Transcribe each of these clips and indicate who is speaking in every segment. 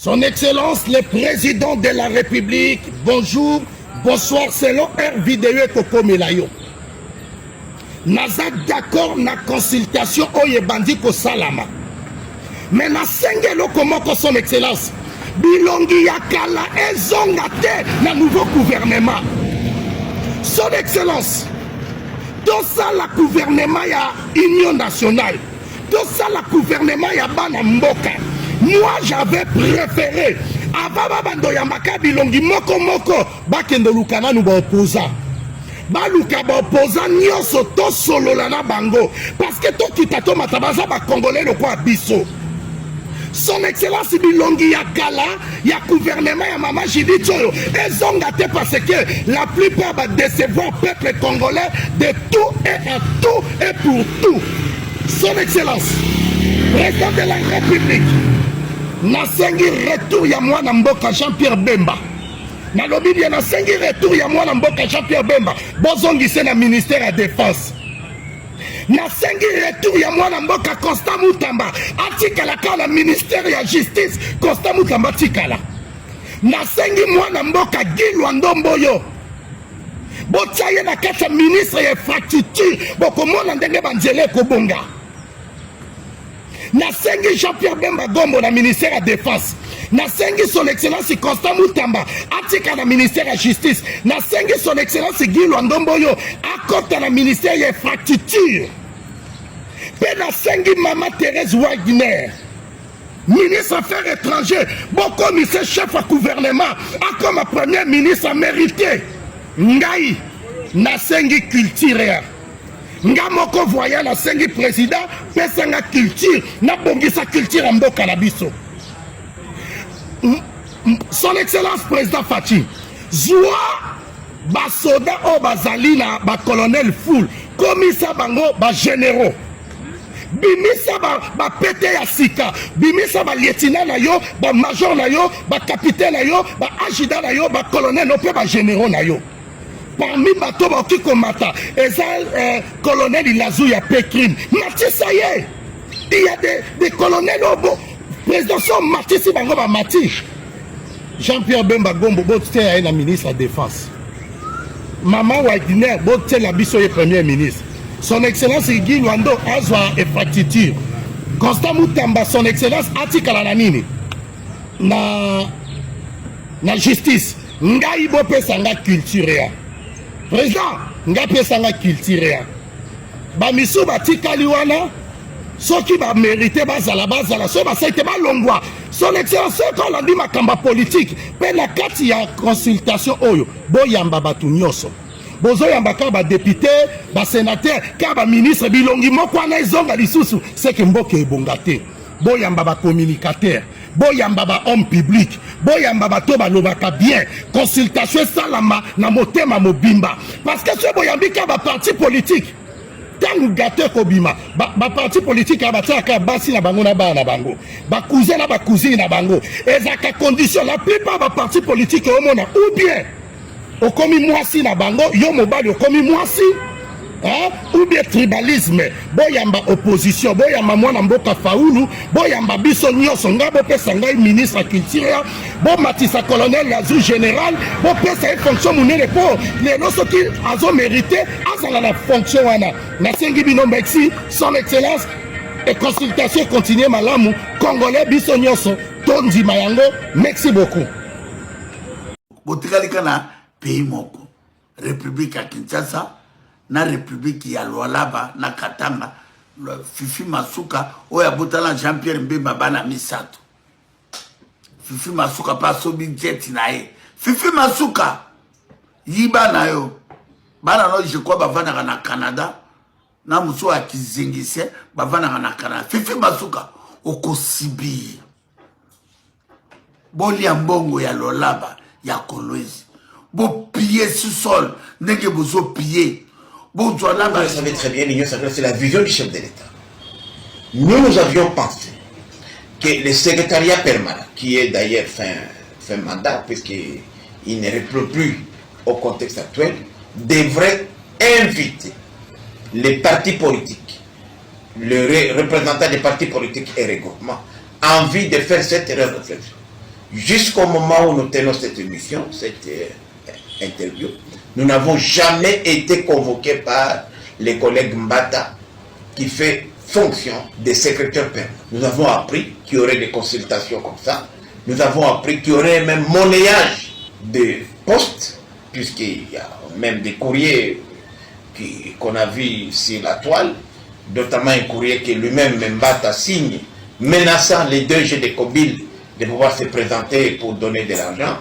Speaker 1: Son Excellence le Président de la République, bonjour, bonsoir, selon Air Vidéo et Coco Melayo. Naza d'accord na consultation oye bandi ko salama. Mais na sengelo komoko son Excellence. Bilongi yakala ezonga te na nouveau gouvernement. Son Excellence, tout ça la gouvernement ya Union nationale, tout ça la gouvernement ya bana mboka. Moi j'avais préféré avant bando ya makabilongi moko moko bakendo lukana nu ba opposant. Baluka ba opposant nyonso to solo la na bango parce que to kitato matabaza ba congolais le quoi biso. Son Excellence bilongi ya kala ya gouvernement ya mama Jiditsoyo ezonga te parce que la plupart va décevoir peuple congolais de tout et à tout et pour tout. Son Excellence président de la République nasengi retour ya mwana mboka Jean-Pierre Bemba. Nalobi bien nasengi retour ya mwana mboka Jean-Pierre Bemba bozongise na ministère ya défense. Nasengi retour ya mwana mboka Constant Mutamba atikala kala ministère ya justice Constant Mutamba atikala. Nasengi mwana mboka Gilwa Ndomboyo botaye na kata ministre ya infrastructure bokomona ndenge banzele kobonga. Nasengi Jean-Pierre Bemba Gombo na ministère ya défense. Nasengi son excellence Constant Mutamba atika na ministère ya justice. Nasengi son excellence Gilwa Ndomboyo akota na ministère ya infrastructure. Pe nasengi Mama Thérèse Wagner ministre affaires étrangères bon commissaire chef à gouvernement comme premier ministre mérité. Ngai nasengi culture nga moko voya nasengi président pesanga culture na bongisa culture mboka na biso. Son excellence président Fachi zwa basoda o bazali na ba colonel full komisa bango ba généraux bimisa ba pete ya sika bimisa ba lieutenant na yo ba major na yo ba capitaine na yo ba adjudant na yo ba colonel no pe ba généraux na yo. Parmi bato qui komata eza colonel Ilazou ya Pékin Mati ça y est, il y a des colonels au bon président son Mati si bango ba Mati. Jean-Pierre Bemba Gombo botte ya na ministre de la défense. Maman Wagner botte la biso ye premier ministre. Son excellence Guy Luando azwa infrastructure. Constant Mutamba son excellence atikala na nini na justice ngai bo pesanga culture ya président nga pesanga culture ya ba misu batikali wana soki ba mérité bazala so ba saite ba longwa son excellence ko la ndi makamba politique pe na kati ya consultation oyo boyamba batu nyoso bozo yamba ka ba député ba sénateur ka ba ministre bilongi moko na ezonga lisusu c'est que mboka ebongate boyamba ba communicateur boyamba ba homme public boyamba ba to ba lobaka bien consultation salama na motema mobimba parce que ce boyambi ka ba parti politique tangu gâteau kobima ba parti politique ba tsaka basi na bango na bana bango ba cousin na ba cousine na bango ezaka condition la plupart ba parti politique au mona ou bien okomi mwasi na bango yo mobali okomi mwasi ou bien tribalisme boyamba opposition boyamba mwana mboka faulu boyamba biso nyonso nga bopesa ngai ministre ya culture bo matisa colonel Lazou général bopesa fonction munene po lelo soki azo mérité azala la fonction wana nasengi bino merci son excellence et consultation continue malamu congolais biso nyonso tondima yango merci beaucoup.
Speaker 2: Botikali kana pays moko république ya Kinshasa na république ya Lualaba na Katanga Fifi Masuka oya botala Jean-Pierre Mbemba bana misato Fifi Masuka pa sobi jet na ye Fifi Masuka yiba na yo bana no je crois bavana na Canada na muso akizingise bavana na Canada Fifi Masuka okosibi boli ya mbongo ya Lualaba ya Kolwezi bo piller sous sol nenge bozo piller. Vous
Speaker 3: savez très bien, l'Union sacrée, c'est la vision du chef de l'État. Nous avions pensé que le secrétariat permanent, qui est d'ailleurs fin mandat, puisqu'il ne répond plus au contexte actuel, devrait inviter les partis politiques, le représentant des partis politiques et regroupements, envie de faire cette réflexion. jusqu'au moment où nous tenons cette émission, cette interview, nous n'avons jamais été convoqués par les collègues Mbata qui fait fonction de secrétaire permanent. Nous avons appris qu'il y aurait des consultations comme ça. Nous avons appris qu'il y aurait même monnayage de postes, puisqu'il y a même des courriers qu'on a vus sur la toile, notamment un courrier que lui-même Mbata signe, menaçant les deux jeux de Kobil de pouvoir se présenter pour donner de l'argent.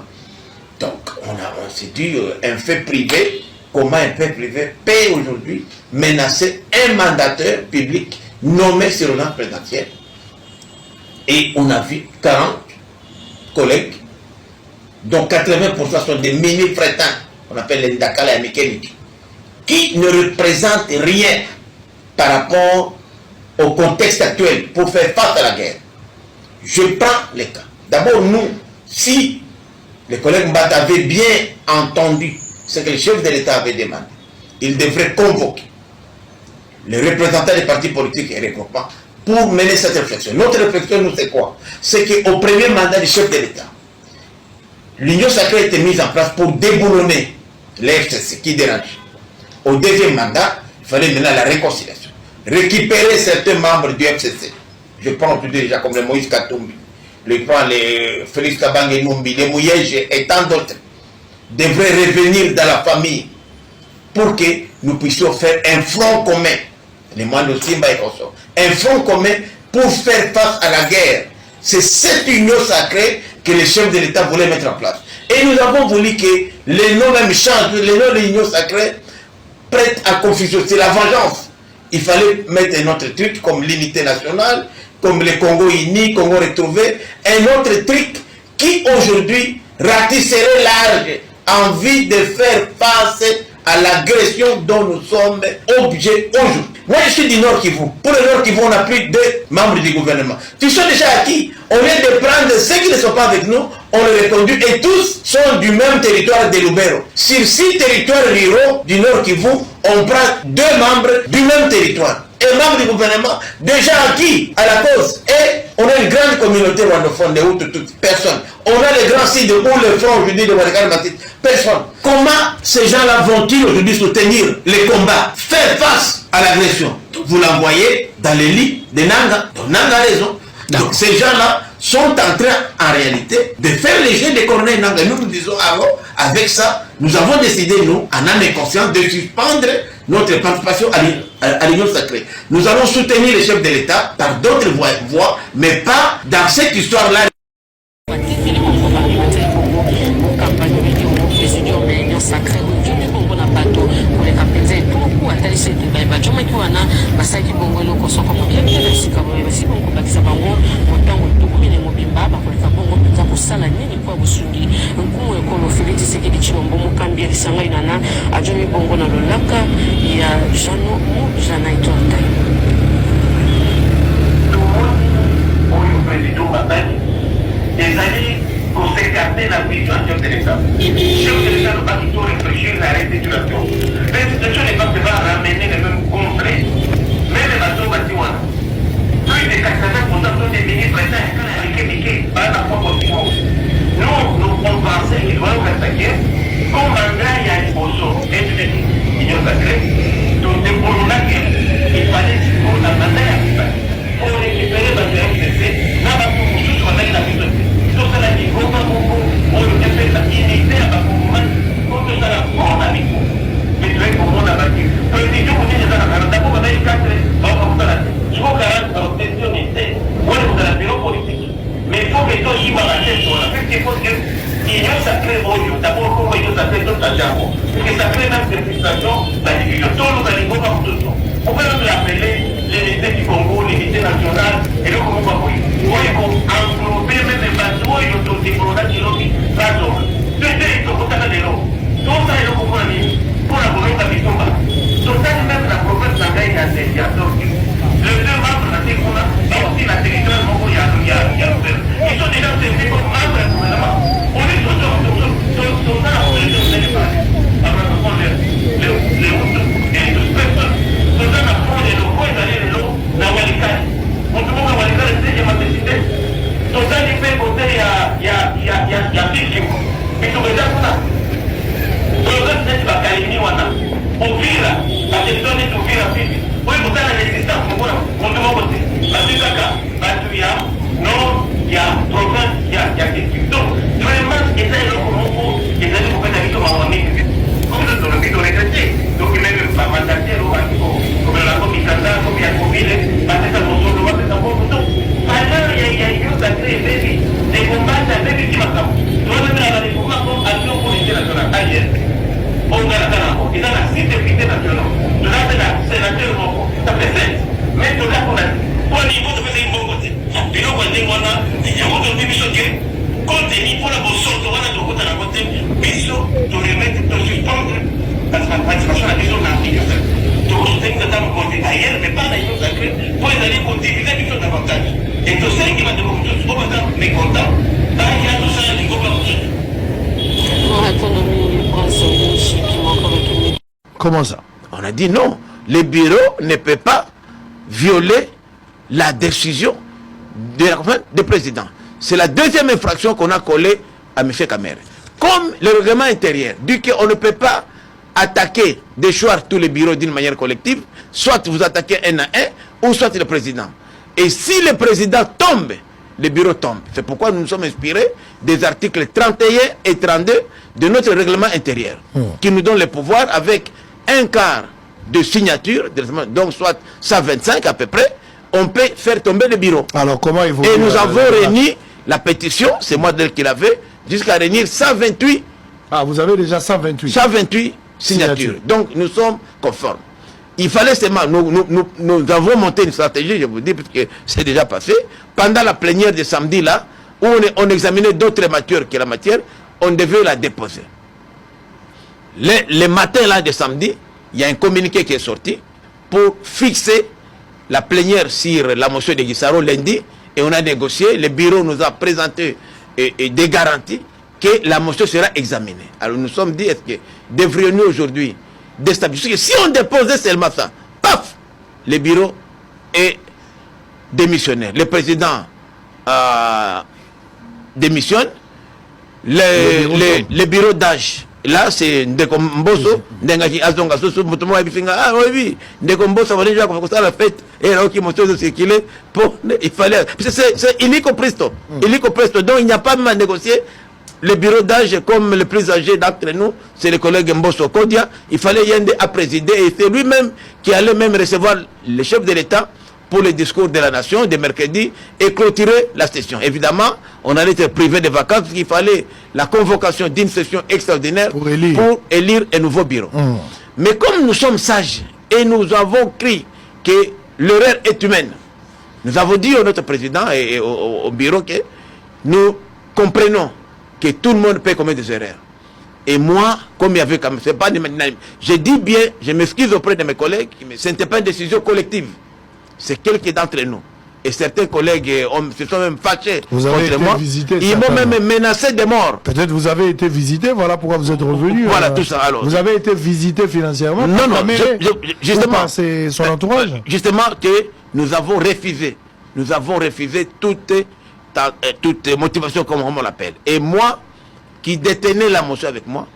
Speaker 3: Donc on s'est dit, un fait privé, comment un fait privé peut aujourd'hui menacer un mandataire public nommé sur l'ordre présidentiel. Et on a vu 40 collègues, dont 80% sont des mini-frétins, on appelle les Ndakala et Mikeliki, qui ne représentent rien par rapport au contexte actuel pour faire face à la guerre. Je prends les cas. D'abord, nous, si les collègues Mbata avaient bien entendu ce que le chef de l'État avait demandé, ils devraient convoquer les représentants des partis politiques et regroupements pour mener cette réflexion. Notre réflexion, nous, c'est quoi? C'est qu'au premier mandat du chef de l'État, l'Union sacrée a été mise en place pour déboulonner les FCC qui dérangent. Au deuxième mandat, il fallait mener à la réconciliation. Récupérer certains membres du FCC. Je prends tout déjà comme le Moïse Katumbi, les Félix Kabange Numbi, les Mouyèges et tant d'autres, devraient revenir dans la famille pour que nous puissions faire un front commun. Les moines de Simba et Koso. Un front commun pour faire face à la guerre. C'est cette union sacrée que les chefs de l'État voulaient mettre en place. Et nous avons voulu que les noms même changent, les noms de l'union sacrée prêtent à confusion. C'est la vengeance. Il fallait mettre un autre truc comme l'unité nationale, comme le Congo uni, Congo retrouvé, un autre truc qui aujourd'hui ratisserait large, envie de faire face à l'agression dont nous sommes objets aujourd'hui. Moi, je suis du Nord Kivu. Pour le Nord Kivu, on a plus de membres du gouvernement. Tu sais déjà acquis. On vient de prendre ceux qui ne sont pas avec nous, on les reconduit et tous sont du même territoire de Lubero. Sur 6 territoires ruraux du Nord Kivu, on prend 2 membres du même territoire. Et membres du gouvernement, déjà acquis à la cause. Et on a une grande communauté rwandophone de Hutu, personne. On a les grands sites de où le front aujourd'hui de Walikale Matite, personne. Comment ces gens-là vont-ils aujourd'hui soutenir les combats, faire face à l'agression? Vous l'envoyez dans les lits de Nanga. Donc Nanga a raison. Donc ces gens-là sont en train, en réalité, de faire les jeux des colonels Nanga. Nous disons, alors, avec ça, nous avons décidé, nous, en âme et conscience, de suspendre notre participation à l'Union sacrée. Nous allons soutenir les chefs de l'État par d'autres voies, mais pas dans cette histoire-là.
Speaker 4: des alliés pour s'écarter la vision chef de l'État. Chef de l'État n'a pas du tout réfléchir à la restitution. La restitution n'est pas seulement ramener les mêmes conflits, même les bateaux bâtiments. Plus de 80% sont des ministres par la fois possible. Nous pensons qu'ils doivent attaquer comme André Yaliboso, l'Union sacrée, donc des Polonais, il fallait pour la mandat pour récupérer la FCC, n'a pas pour vous sur la vie. Tout ça, il faut pas beaucoup, on le fait la unité à Bakoumouman, pour tout ça, la forme avec vous. Mais tu es pour moi la bâtie. Donc, si vous dites ça, d'abord, on a eu 4 ans, il faut 40 ans, c'est une unité, on est dans la bureau politique. Mais il faut que toi, j'y m'en achète, on a fait qu'il faut que l'union sacrée, d'abord, comment l'union sacrée, tout à l'heure, parce que ça crée même des frustrations, la division, tout le monde comme tout ça. On peut même l'appeler l'unité du Congo, l'unité nationale, et le Congo Bakoui. Vous voyez qu'on englobe même les bateaux et l'autodéveloppement qui l'ont mis la zone. Tout ça, il faut qu'on ait l'eau. Tout ça, il faut qu'on ait pour la Congo Babitomba. Tout ça, même la province d'Angaï a des sorti. Les 2 membres de la Técouna, mais aussi la territoire Congo, il y a ils sont déjà servis comme membres du gouvernement. On est sur ça, on est pas. Après, on prend les Hutus et les personnes. Tout ça, on prend les locaux et d'aller les locaux dans Walikale. On peut voir Walikale, c'est ma décidé. Tout ça, il fait côté à bitugeza kuna programme zetu bakalini wana Uvira atendone Uvira vipi wewe kutana na resistance mbona mundu mwote batikaka batu ya no ya programme ya kitu vraiment eza loko moko eza loko kwenda kitu mawamini comme nous avons dit regretter donc même pas mandater au banco comme la commissaire comme ya covile bateka mosondo bateka mosondo alors il y a eu ça très baby des combats à baby qui m'attend toi même la réforme comme action politique nationale ailleurs on a la sécurité nationale nous avons la sénateur moko ça fait 7 mais tout là on a au niveau de faire un bon côté puis on va dire voilà il y a beaucoup de missions qui contenu pour la bosoto wana de côté na côté mission de remettre de suspendre parce que la participation à mission n'a rien fait tout le temps que dans côté ailleurs mais pas dans une sacrée pour aller continuer mission davantage et tout ça qui va de beaucoup de pas mécontent il y a tout ça qui va
Speaker 5: Comment ça?
Speaker 3: On a dit non, le bureau ne peut pas violer la décision du président. C'est la deuxième infraction qu'on a collée à M. Kamere. Comme le règlement intérieur dit qu'on ne peut pas attaquer, déchoir tous les bureaux d'une manière collective, soit vous attaquez un à un, ou soit le président. Et si le président tombe, le bureau tombe. C'est pourquoi nous nous sommes inspirés des articles 31 et 32 de notre règlement intérieur, qui nous donne le pouvoir avec un quart de signature, donc soit 125 à peu près, on peut faire tomber le bureau.
Speaker 5: Alors comment ils vont...
Speaker 3: Et nous avons réuni la pétition, c'est moi qui l'avais, jusqu'à réunir 128.
Speaker 5: Ah, vous avez déjà 128.
Speaker 3: 128 signatures. Donc nous sommes conformes. Il fallait seulement, nous avons monté une stratégie, je vous dis, parce que c'est déjà passé, pendant la plénière de samedi là, où on examinait d'autres matières que la matière, on devait la déposer. Le matin là de samedi, il y a un communiqué qui est sorti pour fixer la plénière sur la motion de Guissaro lundi, et on a négocié, le bureau nous a présenté des garanties que la motion sera examinée. Alors nous nous sommes dit, est-ce que devrions-nous aujourd'hui déstabiliser? Parce que si on déposait seulement ça, paf, le bureau est démissionnaire. Le président démissionne, le bureau d'âge, là c'est Ndekomboso, Ndengaki Mutumo Abifinga, ah oui, Ndekomboso va déjà commencer la fête, et là qui moto de circuler, il fallait, c'est illico presto, donc il n'y a pas même à négocier. Le bureau d'âge, comme le plus âgé d'entre nous, c'est le collègue Mbosso Kodia, il fallait Yende à présider, et c'est lui-même qui allait même recevoir le chef de l'État pour le discours de la nation de mercredi et clôturer la session. Évidemment, on allait être privé de vacances parce qu'il fallait la convocation d'une session extraordinaire pour élire un nouveau bureau. Mais comme nous sommes sages et nous avons cru que l'erreur est humaine, nous avons dit à notre président et au bureau que nous comprenons que tout le monde peut commettre des erreurs. Et moi, comme il y avait comme c'est pas je dis bien, je m'excuse auprès de mes collègues, mais ce n'était pas une décision collective. C'est quelqu'un d'entre nous. Et certains collègues se sont même fâchés contre moi. Ils m'ont même menacé de mort.
Speaker 5: Peut-être vous avez été visité, voilà pourquoi vous êtes revenu.
Speaker 3: Voilà tout ça. Alors,
Speaker 5: vous avez été visité financièrement.
Speaker 3: Non, justement,
Speaker 5: par son entourage.
Speaker 3: Justement que nous avons refusé. Nous avons refusé toute motivation, comme on l'appelle. Et moi, qui détenais la motion avec moi,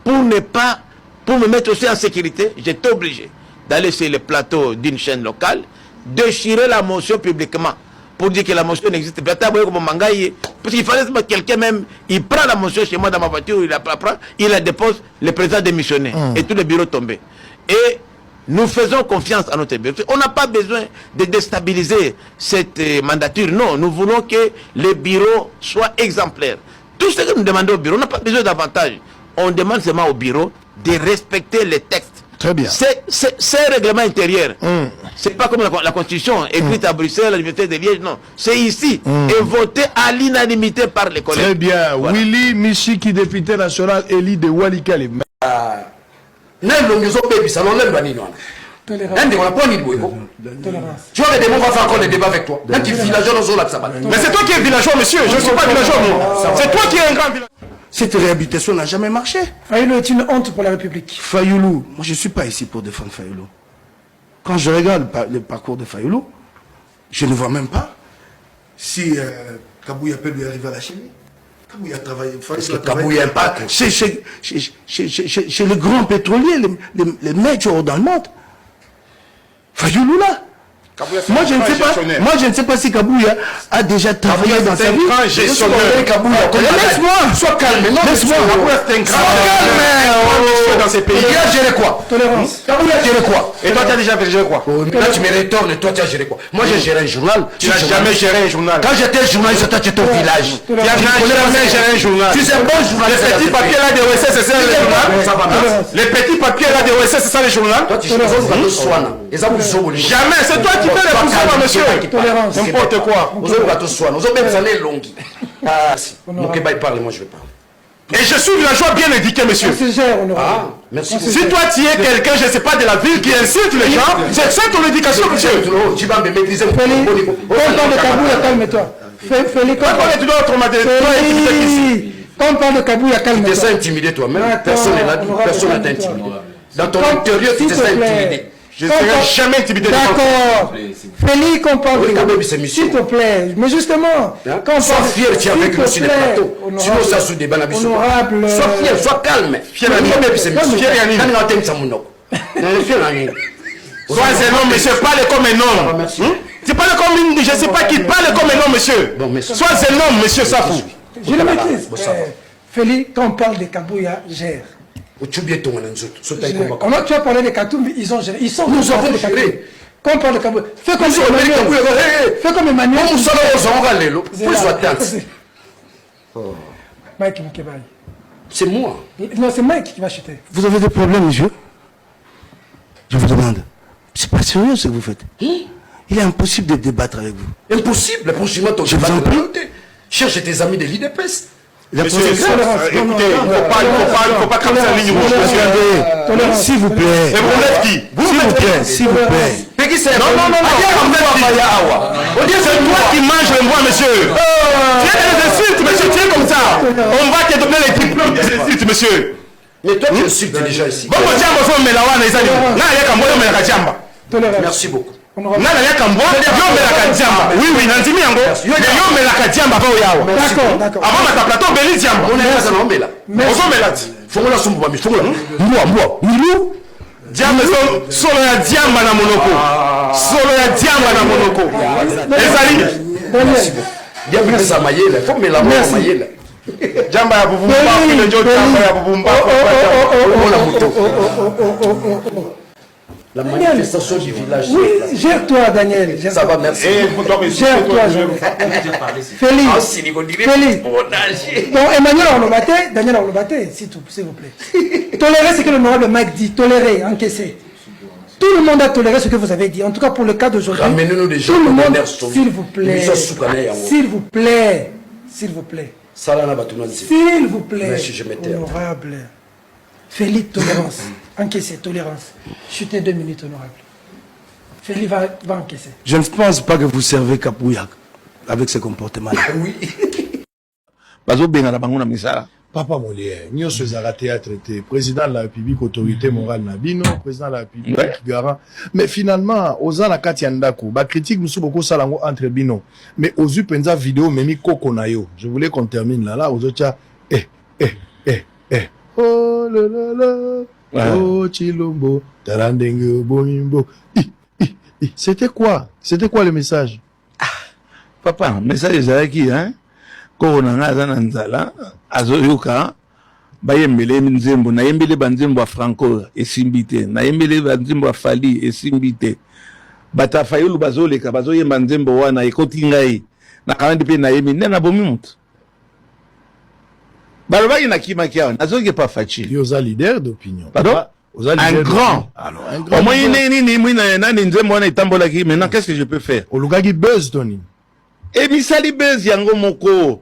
Speaker 3: pour me mettre aussi en sécurité, j'étais obligé d'aller sur le plateau d'une chaîne locale, déchirer la motion publiquement pour dire que la motion n'existe pas. Parce qu'il fallait que quelqu'un même, il prend la motion chez moi dans ma voiture, il la prend, il la dépose, le président démissionné et tout le bureau tombé. Et nous faisons confiance à notre bureau. On n'a pas besoin de déstabiliser cette mandature. Non, nous voulons que le bureau soit exemplaire. Tout ce que nous demandons au bureau, on n'a pas besoin d'avantage. On demande seulement au bureau de respecter les textes.
Speaker 5: Très bien.
Speaker 3: C'est un règlement intérieur. C'est pas comme la Constitution écrite à Bruxelles, à l'Université de Liège, non. C'est ici. Et voté à l'unanimité par les collègues.
Speaker 5: Très bien. Voilà. Willy Michiki, député national élu de Walikale.
Speaker 6: Tu vois, les démons vont faire encore des débats avec toi. Mais c'est toi qui es villageois, monsieur. Je ne suis pas villageois, moi. C'est toi qui es un grand villageois. Cette réhabilitation n'a jamais marché.
Speaker 7: Fayoulou est une honte pour la République.
Speaker 6: Fayoulou, moi je ne suis pas ici pour défendre Fayoulou. Quand je regarde le parcours de Fayoulou, je ne vois même pas si Kabouya peut lui arriver à la chimie. Kabouya travaille. Parce que Kabouya pas. Chez les grands pétroliers, les majors dans le monde. Fayoulou là. Moi je ne sais pas si Kabouya a déjà travaillé dans sa vie. Laisse-moi. Sois calme. Laisse-moi. Sois calme. Dans ces pays. Il a géré quoi? Tolérance. Kabouya a géré quoi? Et toi tu as déjà géré quoi? Là tu me retournes. Toi tu as géré quoi? Moi j'ai géré un journal. Tu n'as jamais géré un journal. Quand j'étais journaliste, toi tu étais au village. Tu n'as jamais géré un journal. Tu sais bon journaliste. Les petits papiers là de OSS, c'est ça le journal. Les petits papiers là de OSS, c'est ça le journal. Toi tu sais jamais. C'est toi qui fais les poussons, monsieur. Tolérance. N'importe quoi. Nous avons gâteau soin. Nous avons même années longues. Ah, si. Donc, il parle, moi je vais parler. Et je suis villageois bien éduqué, monsieur.
Speaker 7: Ah,
Speaker 6: merci. Si toi tu es quelqu'un, je ne sais pas, de la ville qui insulte les gens, c'est ça ton éducation, monsieur. Tu vas me maîtriser.
Speaker 7: Content de Kabouya, calme-toi. Félix,
Speaker 6: tu dois automatiser.
Speaker 7: Content de Kabouya, calme-toi.
Speaker 6: Tu t'es ça intimidé toi-même. Personne n'a t'intimidé. Dans ton intérieur, tu t'es ça intimidé. Je ne serai jamais intimidé.
Speaker 7: D'accord. Félix, qu'on parle de... S'il te plaît. Mais justement, quand on
Speaker 6: sois fier, tu es avec nous sur le plateau. Sinon, ça se débat la mission. Sois fier, sois calme. Fier à nous. Sois un homme, monsieur. Parle comme un homme. Tu parles comme une... Je ne sais pas qui parle comme un homme, monsieur. Sois un homme, monsieur Safou.
Speaker 7: Je le maîtrise. Félix, quand on parle de Kabouya, gère.
Speaker 6: Tu
Speaker 7: as parlé de Katoum, ils ont géré. Ils sont
Speaker 6: nous avons géré.
Speaker 7: Quand on parle de Kabouya, fais comme Emmanuel. Fais comme Emmanuel. Mike Mkebaï.
Speaker 6: C'est moi.
Speaker 7: Non, c'est Mike qui va chuter.
Speaker 6: Vous avez des problèmes, monsieur? Je vous demande. C'est pas sérieux ce que vous faites. Il est impossible de débattre avec vous. Impossible? Franchement, je vous en prie. Cherche tes amis de l'IDPS. Monsieur, écoutez, il ne faut pas casser la ligne rouge, monsieur. S'il vous plaît. Et vous êtes qui? S'il vous plaît. Non. On dit c'est toi qui manges le bois, monsieur. Tu es des insultes, monsieur, tu es comme ça. On va te donner les diplômes des insultes, monsieur. Mais toi, tu insultes déjà ici. Merci beaucoup. D'accord. La manifestation du village.
Speaker 7: Oui, gère-toi, Daniel.
Speaker 6: Ça va, merci.
Speaker 7: Gère-toi, Félix. Donc, Emmanuel Olobaté, Daniel Olobaté, s'il vous plaît. Tolérer ce que l'honorable Mike dit. Tolérer, encaisser. Tout le monde a toléré ce que vous avez dit. En tout cas, pour le cas d'aujourd'hui.
Speaker 6: Ramenez-nous des gens
Speaker 7: tout le monde, s'il vous plaît. S'il vous plaît. S'il vous plaît. S'il vous plaît. Honorable. Félix, tolérance. Encaisser, tolérance. Chuter 2 minutes, honorable. Félix va encaisser.
Speaker 6: Je ne pense pas que vous servez Kabouya avec ce comportement-là.
Speaker 5: Oui. Papa Molière, nous sommes à théâtre, président de la République, autorité morale Nabino, président de la République, garant. Mais finalement, aux ans la Katiandaku, la critique nous beaucoup salango entre Bino. Mais aux yeux penza vidéo, memi kokonayo. Je voulais qu'on termine là, aux autres, oh là là là, oh Chilombo, Tarandenge Boimbo. C'était quoi le message?
Speaker 8: Papa, message est qui, hein? Corona Zananzala, Azoyuka, Bayembele Nzembo, Nayembele Banzembo à Franco, et Simbite, Nayembele Banzembo à Fali, et Simbite, Batafayulu Bazole, Kabazoye Banzembo, Wana, et Kotingaï, Nakandipe Nayemi, Nena Bomimut. Balobaï Nakimakian, Azoye pas facile.
Speaker 5: Il y a leader d'opinion.
Speaker 8: Pardon? Un grand.
Speaker 5: Alors, un grand.
Speaker 8: Au moins, maintenant, qu'est-ce que je peux faire?
Speaker 5: Olugagi buzz, Tony.
Speaker 8: Et misali buzz yango moko.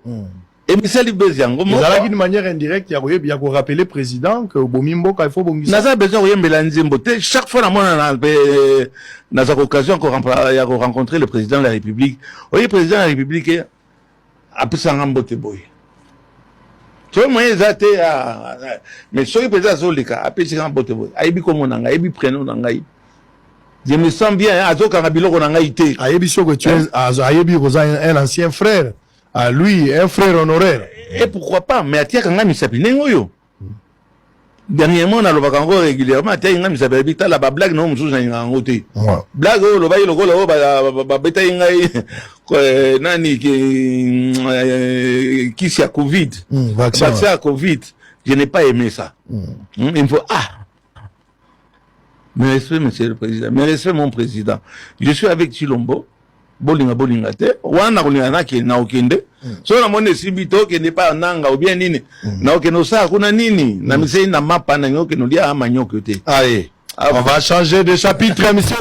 Speaker 8: Et misali buzz yango moko.
Speaker 5: Zalaki d'une manière indirecte, il y a rappeler le président que Bomimbo, il faut Bongisa.
Speaker 8: Naza besoin de Mélanzembo. Chaque fois, on a l'occasion de rencontrer le président de la République. Oui, le président de la République, après ça, Rambote Boy. Tu vois, moi, mais si le président Zolika, après ça, Rambote Boy. Aïbi comme on a, aïbi prénom on a. Je me sens bien, Azo Karabilo on a été.
Speaker 5: Aïbi que tu es, Aïbi un ancien frère. À lui, un frère honoraire.
Speaker 8: Et pourquoi pas? Mais Atia Kanga Misapinengoyo. Dernièrement, on a le vacango régulièrement, Atia Kanga Misapi, t'as la blague, non, monsieur, j'ai un côté. Blague, le bail, le golo, bêta Ingaï, Nani, qui s'y a Covid. Vaccin à Covid. Je n'ai pas aimé ça. Il me faut, mes respects, monsieur le président, mes respects, mon président. Je suis avec Chilombo. Bolinga te wana kulinga ki na okende so na mone sibito ke ne pas nanga ou bien nini na okeno sa kuna nini na misei na mapa na nyoke no lia ama nyoke te
Speaker 5: allez on va changer de chapitre monsieur